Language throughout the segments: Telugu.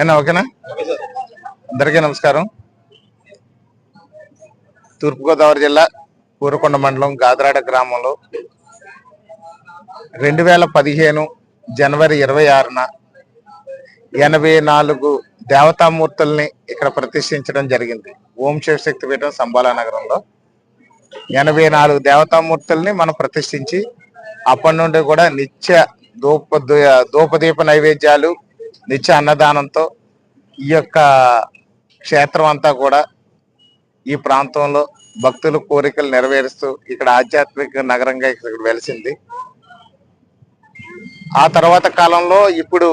ఏనా ఓకేనా? అందరికీ నమస్కారం. తూర్పుగోదావరి జిల్లా ఊరకొండ మండలం గాదరాడ గ్రామంలో 2015 జనవరి 26న 84 దేవతామూర్తుల్ని ఇక్కడ ప్రతిష్ఠించడం జరిగింది. ఓం శివశక్తి పీఠం సంబాలా నగరంలో 84 దేవతామూర్తుల్ని మనం ప్రతిష్ఠించి అప్పటి నుండి కూడా నిత్య ధూపదీప నైవేద్యాలు, నిత్య అన్నదానంతో ఈ యొక్క క్షేత్రం అంతా కూడా ఈ ప్రాంతంలో భక్తుల కోరికలు నెరవేరుస్తూ ఇక్కడ ఆధ్యాత్మిక నగరంగా ఇక్కడ వెలిసింది. ఆ తర్వాత కాలంలో ఇప్పుడు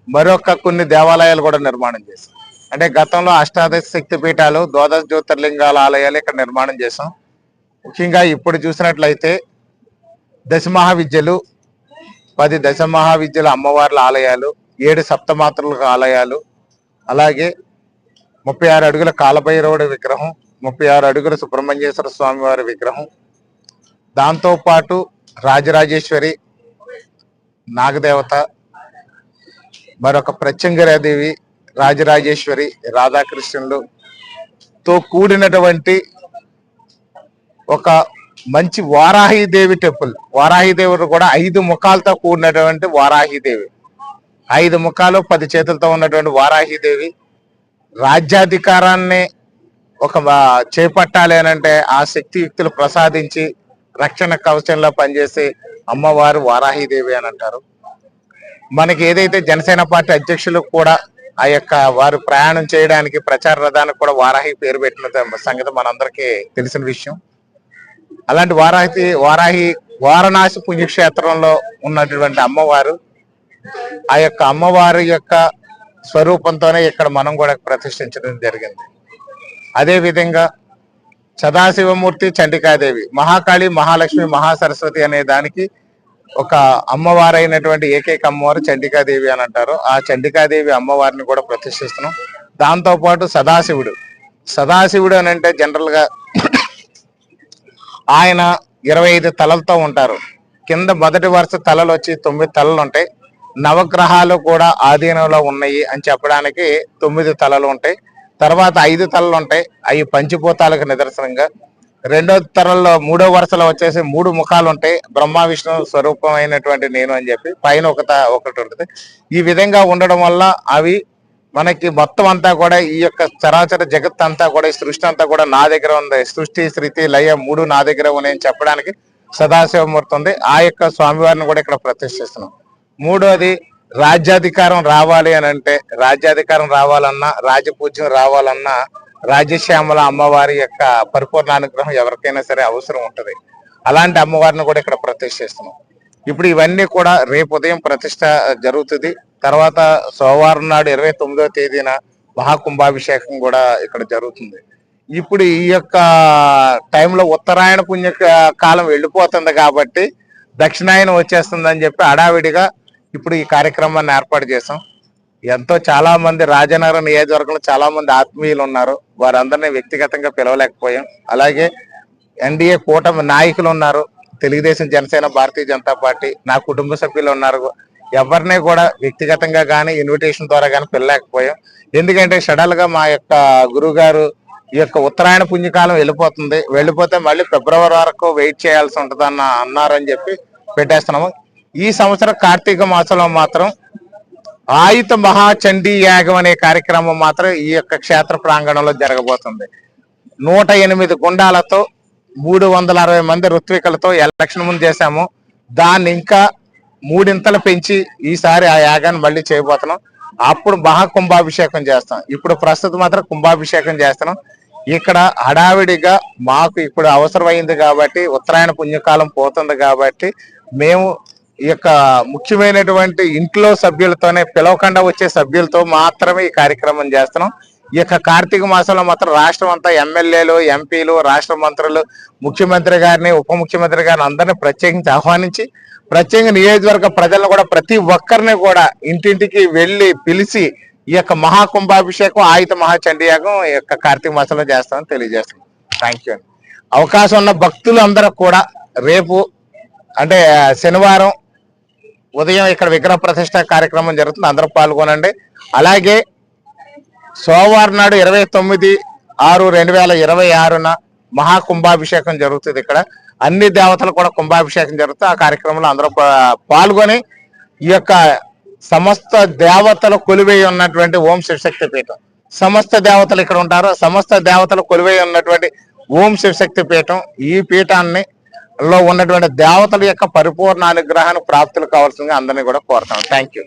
మరొక కొన్ని దేవాలయాలు కూడా నిర్మాణం చేశాం. అంటే గతంలో అష్టాదశ శక్తి పీఠాలు, ద్వాదశ జ్యోతిర్లింగాల ఆలయాలు ఇక్కడ నిర్మాణం చేశాం. ముఖ్యంగా ఇప్పుడు చూసినట్లయితే దశమహావిద్యలు, 10 దశమహావిద్యల అమ్మవార్ల ఆలయాలు, 7 సప్తమాతృల ఆలయాలు, అలాగే 36 అడుగుల కాలభైరవుడి విగ్రహం, 36 అడుగుల సుబ్రహ్మణ్యేశ్వర స్వామి వారి విగ్రహం, దాంతోపాటు రాజరాజేశ్వరి, నాగదేవత, మరొక ప్రత్యంగిరాదేవి, రాజరాజేశ్వరి, రాధాకృష్ణులతో కూడినటువంటి ఒక మంచి వారాహిదేవి టెంపుల్. వారాహిదేవుడు కూడా 5 ముఖాలతో కూడినటువంటి వారాహిదేవి, 5 ముఖాలు 10 చేతులతో ఉన్నటువంటి వారాహిదేవి రాజ్యాధికారాన్ని ఒక చేపట్టాలి అనంటే ఆ శక్తియుక్తులు ప్రసాదించి రక్షణ కవచంలో పనిచేసే అమ్మవారు వారాహిదేవి అని అంటారు. మనకి ఏదైతే జనసేన పార్టీ అధ్యక్షులు కూడా ఆ యొక్క వారు ప్రయాణం చేయడానికి ప్రచార రథానికి కూడా వారాహి పేరు పెట్టిన సంగతి మనందరికీ తెలిసిన విషయం. అలాంటి వారాహి వారణాసి పుణ్యక్షేత్రంలో ఉన్నటువంటి అమ్మవారు, ఆ యొక్క అమ్మవారి యొక్క స్వరూపంతోనే ఇక్కడ మనం కూడా ప్రతిష్ఠించడం జరిగింది. అదే విధంగా సదాశివమూర్తి, చండికాదేవి, మహాకాళి, మహాలక్ష్మి, మహాసరస్వతి అనే దానికి ఒక అమ్మవారైనటువంటి ఏకైక అమ్మవారు చండికాదేవి అని అంటారు. ఆ చండికాదేవి అమ్మవారిని కూడా ప్రతిష్ఠిస్తున్నాం. దాంతో పాటు సదాశివుడు అని అంటే జనరల్ గా ఆయన 25 తలలతో ఉంటారు. కింద మొదటి వరుస తలలు వచ్చి 9 తలలు ఉంటాయి. నవగ్రహాలు కూడా ఆధీనంలో ఉన్నాయి అని చెప్పడానికి 9 తలలు ఉంటాయి. తర్వాత 5 తలలు ఉంటాయి, అవి పంచిభూతాలకు నిదర్శనంగా. మూడో వరుసలో వచ్చేసి 3 ముఖాలు ఉంటాయి, బ్రహ్మ విష్ణు స్వరూపమైనటువంటి నేను అని చెప్పి. పైన ఒకటి ఉంటుంది. ఈ విధంగా ఉండడం వల్ల అవి మనకి మొత్తం అంతా కూడా ఈ యొక్క చరాచర జగత్ అంతా కూడా, ఈ సృష్టి అంతా కూడా నా దగ్గర ఉంది. సృష్టి, స్థితి, లయ 3 నా దగ్గర ఉన్నాయని చెప్పడానికి సదాశివమూర్తి ఉంది. ఆ యొక్క స్వామివారిని కూడా ఇక్కడ ప్రతిష్ఠిస్తున్నాం. మూడోది, రాజ్యాధికారం రావాలి అని అంటే, రాజ్యాధికారం రావాలన్నా, రాజపూజ్యం రావాలన్నా రాజ్యశ్యామల అమ్మవారి యొక్క పరిపూర్ణ అనుగ్రహం ఎవరికైనా సరే అవసరం ఉంటుంది. అలాంటి అమ్మవారిని కూడా ఇక్కడ ప్రతిష్ఠిస్తున్నాం. ఇప్పుడు ఇవన్నీ కూడా రేపు ఉదయం ప్రతిష్ట జరుగుతుంది. తర్వాత సోమవారం నాడు 29వ తేదీన మహాకుంభాభిషేకం కూడా ఇక్కడ జరుగుతుంది. ఇప్పుడు ఈ యొక్క టైంలో ఉత్తరాయణ పుణ్య కాలం వెళ్ళిపోతుంది కాబట్టి దక్షిణాయనం వచ్చేస్తుందని చెప్పి హడావిడిగా ఇప్పుడు ఈ కార్యక్రమాన్ని ఏర్పాటు చేసాం. ఎంతో చాలా మంది రాజనగరం నియోజకవర్గంలో చాలా మంది ఆత్మీయులు ఉన్నారు. వారందరినీ వ్యక్తిగతంగా పిలవలేకపోయాం. అలాగే ఎన్డీఏ కూటమి నాయకులు ఉన్నారు, తెలుగుదేశం, జనసేన, భారతీయ జనతా పార్టీ, నా కుటుంబ సభ్యులు ఉన్నారు. ఎవరిని కూడా వ్యక్తిగతంగా కానీ ఇన్విటేషన్ ద్వారా కానీ పిలలేకపోయాం. ఎందుకంటే సడన్ గా మా యొక్క గురువు గారు ఈ యొక్క ఉత్తరాయణ పుణ్యకాలం వెళ్ళిపోతే మళ్ళీ ఫిబ్రవరి వరకు వెయిట్ చేయాల్సి ఉంటుంది అన్నారని చెప్పి పెట్టేస్తున్నాము. ఈ సంవత్సరం కార్తీక మాసంలో మాత్రం ఆయుత మహాచండీ యాగం అనే కార్యక్రమం మాత్రం ఈ యొక్క క్షేత్ర ప్రాంగణంలో జరగబోతుంది. 108 గుండాలతో 360 మంది ఋత్వికులతో ఎలక్షన్ ముందు చేశాము. దాన్ని ఇంకా 3 ఇంతలు పెంచి ఈసారి ఆ యాగాన్ని మళ్ళీ చేయబోతున్నాం. అప్పుడు మహాకుంభాభిషేకం చేస్తాం. ఇప్పుడు ప్రస్తుతం మాత్రం కుంభాభిషేకం చేస్తున్నాం. ఇక్కడ హడావిడిగా మాకు ఇప్పుడు అవసరమైంది కాబట్టి, ఉత్తరాయణ పుణ్యకాలం పోతుంది కాబట్టి మేము ఈ యొక్క ముఖ్యమైనటువంటి ఇంట్లో సభ్యులతోనే, పిలవకుండా వచ్చే సభ్యులతో మాత్రమే ఈ కార్యక్రమం చేస్తున్నాం. ఈ యొక్క కార్తీక మాసంలో మాత్రం రాష్ట్రం అంతా ఎమ్మెల్యేలు, ఎంపీలు, రాష్ట్ర మంత్రులు, ముఖ్యమంత్రి గారిని, ఉప ముఖ్యమంత్రి గారిని అందరినీ ప్రత్యేకించి ఆహ్వానించి, ప్రత్యేక నియోజకవర్గ ప్రజలను కూడా ప్రతి ఒక్కరిని కూడా ఇంటింటికి వెళ్ళి పిలిచి ఈ యొక్క మహాకుంభాభిషేకం, ఆయుత మహాచండీయాగం ఈ యొక్క కార్తీక మాసంలో చేస్తామని తెలియజేస్తున్నాం. Thank you. అవకాశం ఉన్న భక్తులు అందరూ కూడా రేపు అంటే శనివారం ఉదయం ఇక్కడ విగ్రహ ప్రతిష్ట కార్యక్రమం జరుగుతుంది, అందరూ పాల్గొనండి. అలాగే సోమవారం నాడు 29/6/2026న మహాకుంభాభిషేకం జరుగుతుంది. ఇక్కడ అన్ని దేవతలు కూడా కుంభాభిషేకం జరుగుతుంది. ఆ కార్యక్రమంలో అందరూ పాల్గొని ఈ యొక్క సమస్త దేవతలు కొలువై ఉన్నటువంటి ఓం శివశక్తి పీఠం, సమస్త దేవతలు ఇక్కడ ఉంటారు. సమస్త దేవతలు కొలువై ఉన్నటువంటి ఓం శివశక్తి పీఠం, ఈ పీఠాన్ని లో ఉన్నటువంటి దేవతల యొక్క పరిపూర్ణ అనుగ్రహానికి ప్రాప్తులు కావాల్సిందిగా అందరినీ కూడా కోరుతాం. Thank you.